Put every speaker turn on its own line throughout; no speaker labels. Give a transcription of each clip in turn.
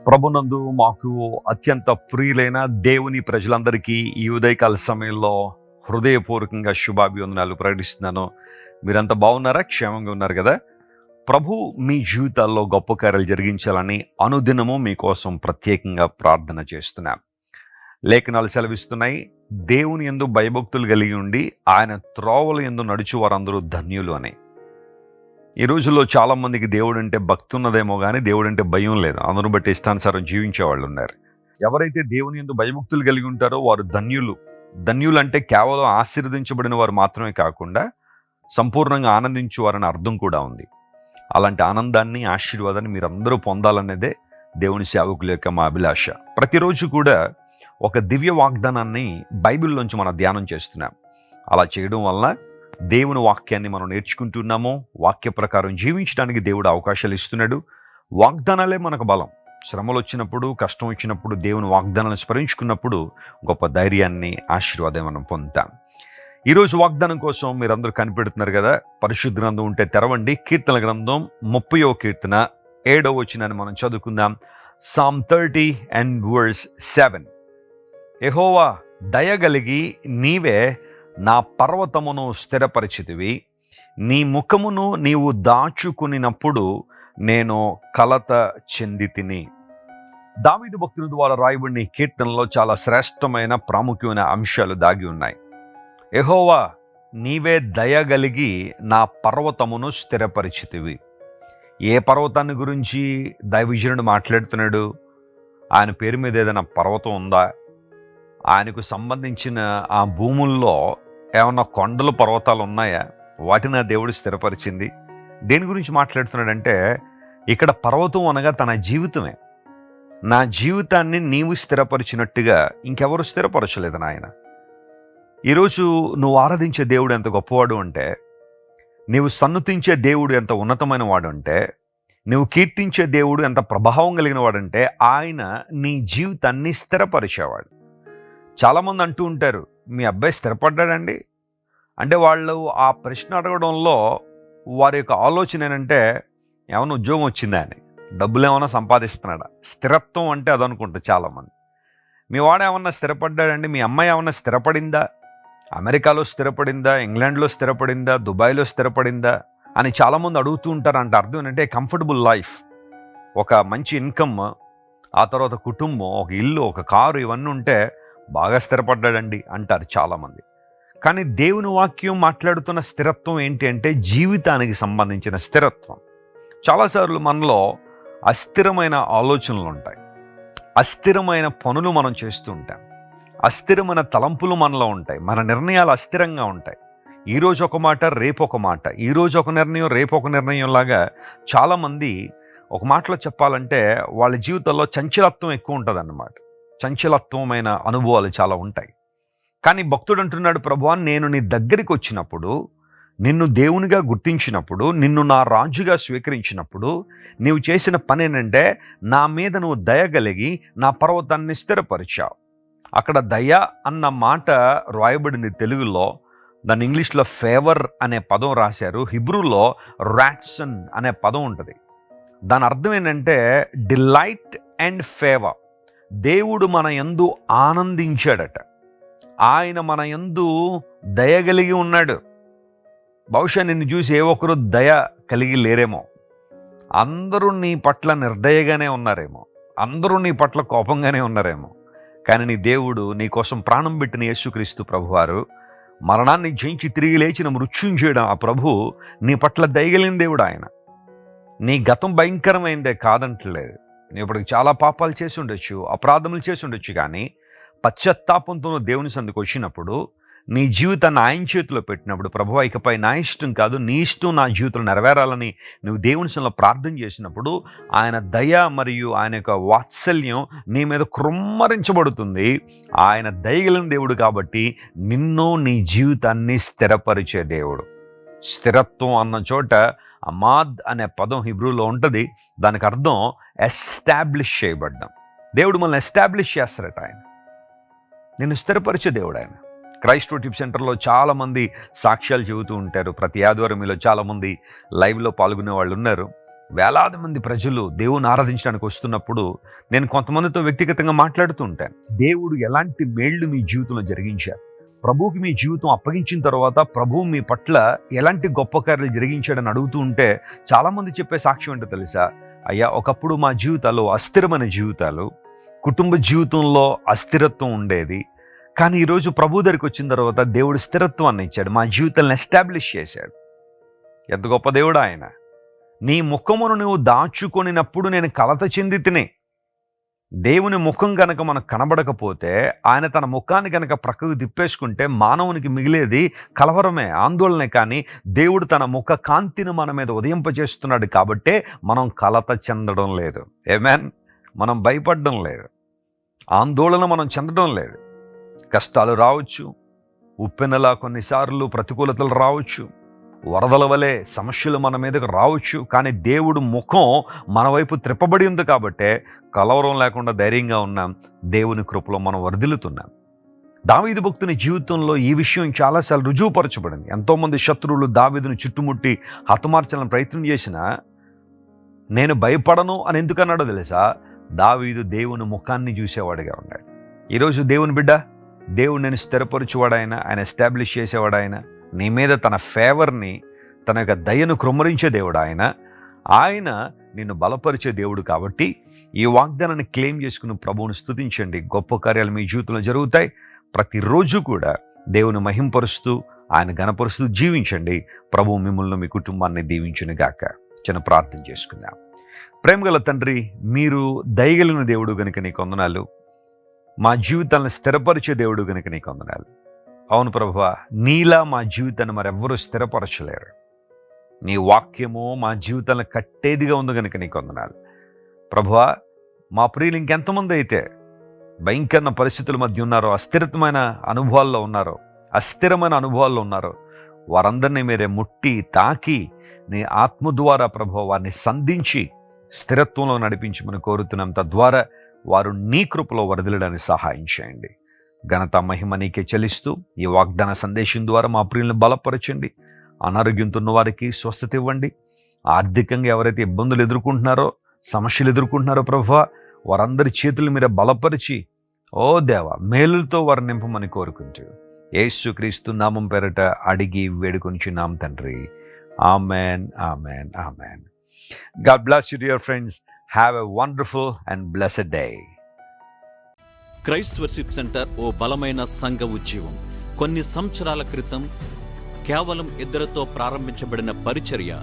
ప్రభునందు మాకు అత్యంత ప్రియులైన దేవుని ప్రజలందరికీ ఈ ఉదయకాల సమయంలో హృదయపూర్వకంగా శుభాభివందనాలు ప్రకటిస్తున్నాను. మీరంతా బాగున్నారా? క్షేమంగా ఉన్నారు కదా? ప్రభు మీ జీవితాల్లో గొప్ప కార్యాలు జరిగించాలని అనుదినము మీకోసం ప్రత్యేకంగా ప్రార్థన చేస్తున్నాం. లేఖనాలు సెలవిస్తున్నాయి, దేవుని యందు భయభక్తులు కలిగి ఉండి ఆయన త్రోవల యందు నడుచు వారందరూ ధన్యులు అని. ఈ రోజుల్లో చాలామందికి దేవుడు అంటే భక్తి ఉన్నదేమో కానీ దేవుడు అంటే భయం లేదు. అందరూ బట్టి ఇష్టానుసారం జీవించే వాళ్ళు ఉన్నారు. ఎవరైతే దేవుని యందు భయభక్తులు కలిగి ఉంటారో వారు ధన్యులు. ధన్యులు అంటే కేవలం ఆశీర్వదించబడిన వారు మాత్రమే కాకుండా సంపూర్ణంగా ఆనందించువారని అర్థం కూడా ఉంది. అలాంటి ఆనందాన్ని, ఆశీర్వాదాన్ని మీరందరూ పొందాలనేదే దేవుని సేవకుల యొక్క మా అభిలాష. ప్రతిరోజు కూడా ఒక దివ్య వాగ్దానాన్ని బైబిల్లోంచి మనం ధ్యానం చేస్తున్నాం. అలా చేయడం వల్ల దేవుని వాక్యాన్ని మనం నేర్చుకుంటున్నాము. వాక్య ప్రకారం జీవించడానికి దేవుడు అవకాశాలు ఇస్తున్నాడు. వాగ్దానాలే మనకు బలం. శ్రమలు వచ్చినప్పుడు, కష్టం వచ్చినప్పుడు దేవుని వాగ్దానాలను స్మరించుకున్నప్పుడు గొప్ప ధైర్యాన్ని, ఆశీర్వాదం మనం పొందుతాం. ఈరోజు వాగ్దానం కోసం మీరందరూ కనిపెడుతున్నారు కదా. పరిశుద్ధ గ్రంథం ఉంటే తెరవండి. కీర్తన గ్రంథం 30వ కీర్తన 7వ వచనాన్ని మనం చదువుకుందాం. Psalm 30:7. యెహోవా దయగలిగి నీవే నా పర్వతమును స్థిరపరిచితివి, నీ ముఖమును నీవు దాచుకునినప్పుడు నేను కలత చెందితిని. దావీదు భక్తుల ద్వారా రాయబడిన ఈ కీర్తనలో చాలా శ్రేష్టమైన, ప్రాముఖ్యమైన అంశాలు దాగి ఉన్నాయి. యెహోవా నీవే దయగలిగి నా పర్వతమును స్థిరపరిచితివి. ఏ పర్వతాన్ని గురించి దైవజనుడు మాట్లాడుతున్నాడు? ఆయన పేరు మీద ఏదైనా పర్వతం ఉందా? ఆయనకు సంబంధించిన ఆ భూముల్లో ఏమన్నా కొండలు, పర్వతాలు ఉన్నాయా? వాటిని ఆ దేవుడు స్థిరపరిచింది. దేని గురించి మాట్లాడుతున్నాడంటే, ఇక్కడ పర్వతం అనగా తన జీవితమే. నా జీవితాన్ని నీవు స్థిరపరిచినట్టుగా ఇంకెవరు స్థిరపరచలేదు నాయన. ఈరోజు నువ్వు ఆరాధించే దేవుడు ఎంత గొప్పవాడు అంటే, నీవు సన్నుతించే దేవుడు ఎంత ఉన్నతమైన వాడు అంటే, నువ్వు కీర్తించే దేవుడు ఎంత ప్రభావం కలిగిన వాడంటే, ఆయన నీ జీవితాన్ని స్థిరపరిచేవాడు. చాలామంది అంటూ ఉంటారు, మీ అబ్బాయి స్థిరపడ్డాడండి అంటే వాళ్ళు ఆ ప్రశ్న అడగడంలో వారి యొక్క ఆలోచన ఏంటంటే, ఏమైనా ఉద్యోగం వచ్చిందా అని, డబ్బులు ఏమైనా సంపాదిస్తున్నాడా. స్థిరత్వం అంటే అదనుకుంటారు చాలామంది. మీ వాడు ఏమన్నా స్థిరపడ్డాడండి, మీ అమ్మాయి ఏమన్నా స్థిరపడిందా, అమెరికాలో స్థిరపడిందా, ఇంగ్లాండ్లో స్థిరపడిందా, దుబాయ్లో స్థిరపడిందా అని చాలామంది అడుగుతూ ఉంటారు. అంటే అర్థం ఏంటంటే, కంఫర్టబుల్ లైఫ్, ఒక మంచి ఇన్కమ్, ఆ తర్వాత కుటుంబం, ఒక ఇల్లు, ఒక కారు, ఇవన్నీ ఉంటే బాగా స్థిరపడ్డాడండి అంటారు చాలామంది. కానీ దేవుని వాక్యం మాట్లాడుతున్న స్థిరత్వం ఏంటి అంటే, జీవితానికి సంబంధించిన స్థిరత్వం. చాలాసార్లు మనలో అస్థిరమైన ఆలోచనలు ఉంటాయి, అస్థిరమైన పనులు మనం చేస్తూ ఉంటాం, అస్థిరమైన తలంపులు మనలో ఉంటాయి, మన నిర్ణయాలు అస్థిరంగా ఉంటాయి. ఈరోజు ఒక మాట, రేపు ఒక మాట, ఈరోజు ఒక నిర్ణయం, రేపు ఒక నిర్ణయం లాగా చాలామంది, ఒక మాటలో చెప్పాలంటే వాళ్ళ జీవితంలో చంచలత్వం ఎక్కువ ఉంటుంది అన్నమాట. చంచలత్వమైన అనుభవాలు చాలా ఉంటాయి. కానీ భక్తుడు అంటున్నాడు, ప్రభువా నేను నీ దగ్గరికి వచ్చినప్పుడు, నిన్ను దేవునిగా గుర్తించినప్పుడు, నిన్ను నా రాజుగా స్వీకరించినప్పుడు నీవు చేసిన పని ఏంటంటే, నా మీద నువ్వు దయగలిగి నా పర్వతాన్ని స్థిరపరిచావు. అక్కడ దయ అన్న మాట రాయబడింది తెలుగులో, దాన్ని ఇంగ్లీష్లో ఫేవర్ అనే పదం రాశారు. హిబ్రూలో రాట్సన్ అనే పదం ఉంటుంది. దాని అర్థం ఏంటంటే డిలైట్ అండ్ ఫేవర్. దేవుడు మన యందు ఆనందించాడట, ఆయన మన యందు దయగలిగి ఉన్నాడు. బహుశా నిన్ను చూసి ఏ ఒక్కరు దయ కలిగి లేరేమో, అందరూ నీ పట్ల నిర్దయగానే ఉన్నారేమో, అందరూ నీ పట్ల కోపంగానే ఉన్నారేమో. కానీ నీ దేవుడు, నీ కోసం ప్రాణం పెట్టిన యేసుక్రీస్తు ప్రభువారు, మరణాన్ని జయించి తిరిగి లేచిన మృత్యుంజయుడు ఆ ప్రభు నీ పట్ల దయగలిగిన దేవుడు. ఆయన నీ గతం భయంకరమైందే కాదంటలేదు. నువ్వు ఇప్పటికి చాలా పాపాలు చేసి ఉండొచ్చు, అపరాధములు చేసి ఉండొచ్చు, కానీ పశ్చాత్తాపంతో నువ్వు దేవుని సందుకు వచ్చినప్పుడు, నీ జీవితాన్ని ఆయన చేతిలో పెట్టినప్పుడు, ప్రభువా ఇకపై నా ఇష్టం కాదు నీ ఇష్టం నా జీవితంలో నెరవేరాలని నువ్వు దేవుని సందులో ప్రార్థన చేసినప్పుడు, ఆయన దయ మరియు ఆయన యొక్క వాత్సల్యం నీ మీద కృమ్మరించబడుతుంది. ఆయన దయగలిగిన దేవుడు కాబట్టి నిన్ను, నీ జీవితాన్ని స్థిరపరిచే దేవుడు. స్థిరత్వం అన్న చోట అమాద్ అనే పదం హిబ్రూలో ఉంటుంది. దానికి అర్థం ఎస్టాబ్లిష్ చేయబడ్డం. దేవుడు మనల్ని ఎస్టాబ్లిష్ చేస్తారట. ఆయన నిన్ను స్థిరపరిచే దేవుడు. ఆయన క్రైస్ట్ టిప్ సెంటర్లో చాలామంది సాక్ష్యాలు చెబుతూ ఉంటారు. ప్రతి ఆదివారం మీలో చాలామంది లైవ్లో పాల్గొనే వాళ్ళు ఉన్నారు. వేలాది మంది ప్రజలు దేవుని ఆరాధించడానికి వస్తున్నప్పుడు నేను కొంతమందితో వ్యక్తిగతంగా మాట్లాడుతూ ఉంటాను. దేవుడు ఎలాంటి మేళ్లు మీ జీవితంలో జరిగించారు, ప్రభువుకి మీ జీవితం అప్పగించిన తర్వాత ప్రభువు మీ పట్ల ఎలాంటి గొప్ప కార్యాలు జరిగించాడని అడుగుతూ ఉంటే చాలామంది చెప్పే సాక్ష్యం ఏంటో తెలుసా? అయ్యా, ఒకప్పుడు మా జీవితాల్లో అస్థిరమైన జీవితాలు, కుటుంబ జీవితంలో అస్థిరత్వం ఉండేది, కానీ ఈరోజు ప్రభు దగ్గరికి వచ్చిన తర్వాత దేవుడు స్థిరత్వాన్ని ఇచ్చాడు, మా జీవితాలను ఎస్టాబ్లిష్ చేశాడు. ఎంత గొప్ప దేవుడు ఆయన! నీ ముఖమును నువ్వు దాచుకొనినప్పుడు నేను కలత చెంది తినే. దేవుని ముఖం గనక మనకు కనబడకపోతే, ఆయన తన ముఖాన్ని గనక ప్రక్కకు తిప్పేసుకుంటే మానవునికి మిగిలేది కలవరమే, ఆందోళనే. కానీ దేవుడు తన ముఖ కాంతిని మన మీద ఉదయింపజేస్తున్నాడు కాబట్టే మనం కలత చెందడం లేదు. ఆమేన్. మనం భయపడడం లేదు, ఆందోళన మనం చెందడం లేదు. కష్టాలు రావచ్చు, ఉప్పెనలా కొన్నిసార్లు ప్రతికూలతలు రావచ్చు, వరదల వలె సమస్యలు మన మీదకు రావచ్చు, కానీ దేవుడు ముఖం మన వైపు త్రిప్పబడి ఉంది కాబట్టే కలవరం లేకుండా ధైర్యంగా ఉన్నాం. దేవుని కృపలో మనం వర్ధిల్లుతున్నాం. దావీదు భక్తుని జీవితంలో ఈ విషయం చాలాసార్లు రుజువుపరచబడింది. ఎంతోమంది శత్రువులు దావీదును చుట్టుముట్టి హతమార్చాలని ప్రయత్నం చేసినా నేను భయపడను అని ఎందుకన్నాడో తెలుసా? దావీదు దేవుని ముఖాన్ని చూసేవాడిగా ఉన్నాడు. ఈరోజు దేవుని బిడ్డ, దేవుడు నేను స్థిరపరచువాడాయన, ఆయన ఎస్టాబ్లిష్ చేసేవాడాయన, నీ మీద తన ఫేవర్ని, తన యొక్క దయను కృమ్మరించే దేవుడు ఆయన. ఆయన నిన్ను బలపరిచే దేవుడు కాబట్టి ఈ వాగ్దానాన్ని క్లెయిమ్ చేసుకుని ప్రభువును స్తుతించండి. గొప్ప కార్యాలు మీ జీవితంలో జరుగుతాయి. ప్రతిరోజు కూడా దేవుని మహింపరుస్తూ ఆయన ఘనపరుస్తూ జీవించండి. ప్రభువు మిమ్మల్ని, మీ కుటుంబాన్ని దీవించును గాక. చిన్న ప్రార్థన చేసుకుందాం. ప్రేమగల తండ్రి, మీరు దయగలిగిన దేవుడు గనుక నీకు వందనాలు. మా జీవితాలను స్థిరపరిచే దేవుడు గనుక నీకు వందనాలు. అవును ప్రభువా, నీలా మా జీవితాన్ని మరెవ్వరూ స్థిరపరచలేరు. నీ వాక్యము మా జీవితాలను కట్టేదిగా ఉంది కనుక నీకు వందనాలు ప్రభువా. మా ప్రియులు ఇంకెంతమంది అయితే భయంకరమైన పరిస్థితుల మధ్య ఉన్నారో, అస్థిరమైన అనుభవాల్లో ఉన్నారో, అస్థిరమైన అనుభవాల్లో ఉన్నారో, వారందరినీ మీరే ముట్టి తాకి నీ ఆత్మ ద్వారా ప్రభువా వారిని సంధించి స్థిరత్వంలో నడిపించమని కోరుతున్నాం. తద్వారా వారు నీ కృపలో వరదలడానికి సహాయం చేయండి. ఘనత మహిమ నీకే చెల్లిస్తూ ఈ వాగ్దాన సందేశం ద్వారా మా ప్రియులను బలపరచండి. అనారోగ్యంతో ఉన్న వారికి స్వస్థత ఇవ్వండి. ఆర్థికంగా ఎవరైతే ఇబ్బందులు ఎదుర్కొంటున్నారో, సమస్యలు ఎదుర్కొంటున్నారో ప్రభువా, వారందరి చేతులు మీరే బలపరిచి ఓ దేవా మేలులతో వారు నింపమని కోరుకుంటూ యేసుక్రీస్తు నామం పేరట అడిగి వేడుకొంచున్నాం తండ్రి. Amen, amen, amen. God bless you, dear friends. Have a wonderful and blessed day.
Christ worship centre ఓ బలమైన సంఘ ఉద్యమం. కొన్ని సంవత్సరాల క్రితం కేవలం ఇద్దరితో ప్రారంభించబడిన పరిచర్య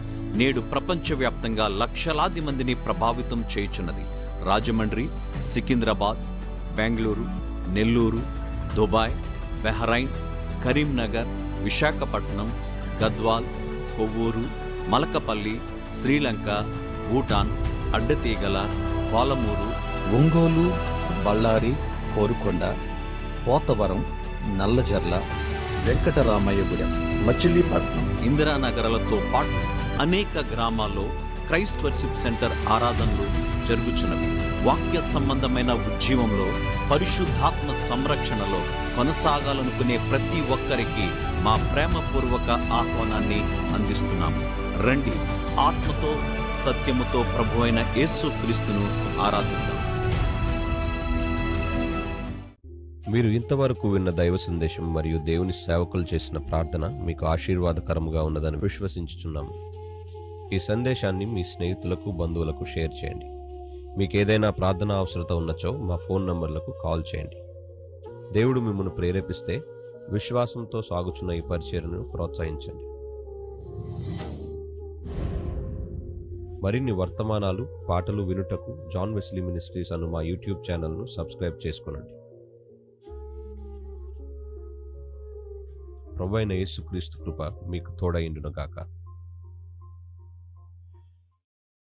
నేడు ప్రపంచవ్యాప్తంగా లక్షలాది మందిని ప్రభావితం చేయుచున్నది. రాజమండ్రి, సికింద్రాబాద్, బెంగళూరు, నెల్లూరు, దుబాయ్, బెహ్రైన్, కరీంనగర్, విశాఖపట్నం, గద్వాల్, కొవ్వూరు, మలకపల్లి, శ్రీలంక, భూటాన్, అడ్డతీగల, పాలమూరు,
ఒంగోలు, బళ్ళారి, కోరుకొండ, పోతవరం, నల్లజర్ల, వెంకటరామయ్యగూడెం, మచిలీపట్నం,
ఇందిరానగర్లతో పాటు అనేక గ్రామాల్లో క్రైస్ట్ వర్షిప్ సెంటర్ ఆరాధనలు జరుగుచున్నవి. వాక్య సంబంధమైన ఉద్యమంలో, పరిశుద్ధాత్మ సంరక్షణలో కొనసాగాలనుకునే ప్రతి ఒక్కరికి మా ప్రేమపూర్వక ఆహ్వానాన్ని అందిస్తున్నాము. రండి, ఆత్మతో సత్యముతో ప్రభువైన యేసుక్రీస్తును ఆరాధిద్దాం.
మీరు ఇంతవరకు విన్న దైవ సందేశం మరియు దేవుని సేవకులు చేసిన ప్రార్థన మీకు ఆశీర్వాదకరముగా ఉన్నదని విశ్వసించుచున్నాము. ఈ సందేశాన్ని మీ స్నేహితులకు, బంధువులకు షేర్ చేయండి. మీకు ఏదైనా ప్రార్థన అవసరత ఉన్నచో మా ఫోన్ నంబర్లకు కాల్ చేయండి. దేవుడు మిమ్మల్ని ప్రేరేపిస్తే విశ్వాసంతో సాగుచున్న ఈ పరిచర్యను ప్రోత్సహించండి. మరిన్ని వర్తమానాలు, పాటలు వినుటకు జాన్ వెస్లీ మినిస్ట్రీస్ అను మా యూట్యూబ్ ఛానల్ను సబ్స్క్రైబ్ చేసుకొనండి. ప్రభువైన యేసుక్రీస్తు కృప మీకు తోడైండును గాక.